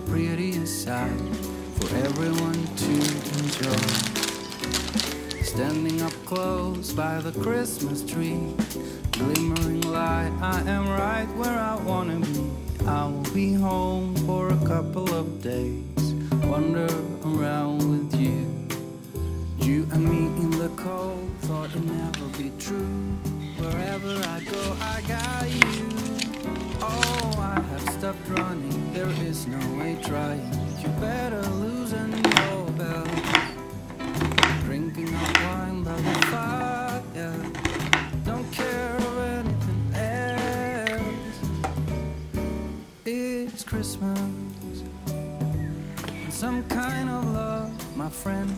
prettiest sight for everyone to enjoy. Standing up close by the Christmas tree, glimmering light, I am right where I wanna be. I will be home for a couple of days, wander around with you. You and me in the cold, thought it'd never be true. Wherever I go, I got you. Oh, I have stopped running, there is no way trying. You better loosen your belt. Drinking hot wine by the fire, don't care of anything else. It's Christmas, and some kind of love, my friend.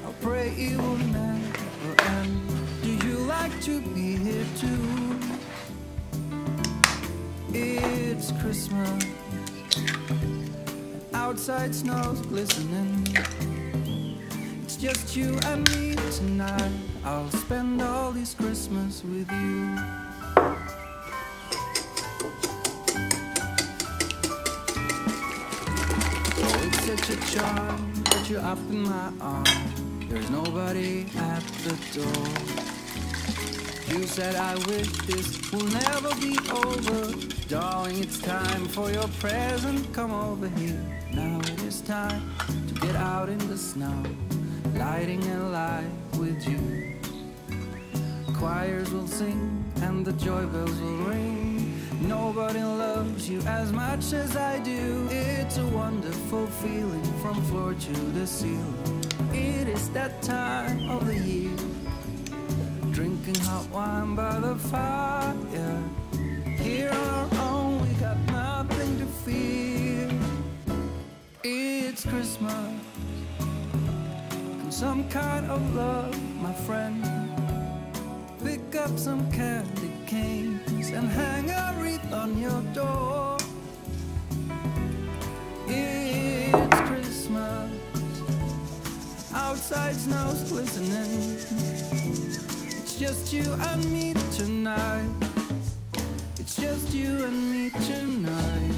I pray it will never end. Do you like to be here too? It's Christmas, outside snow's glistening. It's just you and me tonight. I'll spend all this Christmas with you. Oh, it's such a charm that you're up in my arms. There's nobody at the door. You said I wish this will never be over. Darling, it's time for your present. Come over here. Now it is time to get out in the snow, lighting a light with you. Choirs will sing and the joy bells will ring. Nobody loves you as much as I do. It's a wonderful feeling from floor to the ceiling. It is that time of the year, drinking hot wine by the fire. Here on our own, we got nothing to fear. It's Christmas, and some kind of love, my friend. Pick up some candy canes and hang a wreath on your door. It's Christmas, outside snow's glistening. It's just you and me tonight. It's just you and me tonight.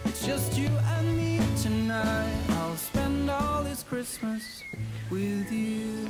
It's just you and me tonight. I'll spend all this Christmas with you.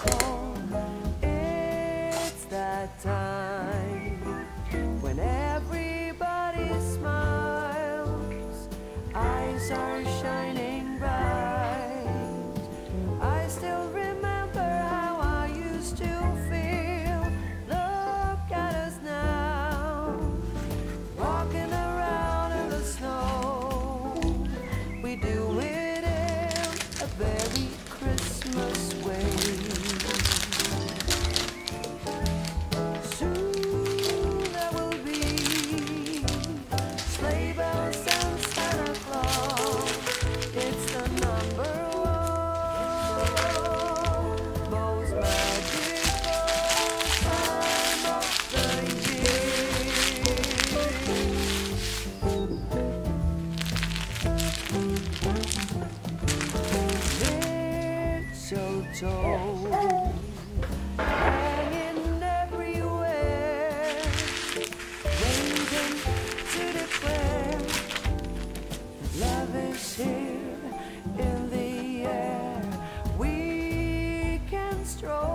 call. It's that time when everybody smiles, eyes are shining bright. I still remember how I used to feel. Look at us now, walking around in the snow. We do it in a very Christmas way. Soon there will be sleigh bells and Santa Claus. It's the number one most magical time of the year. Mistletoe hanging everywhere, waiting to declare that love is here in the air. We can stroll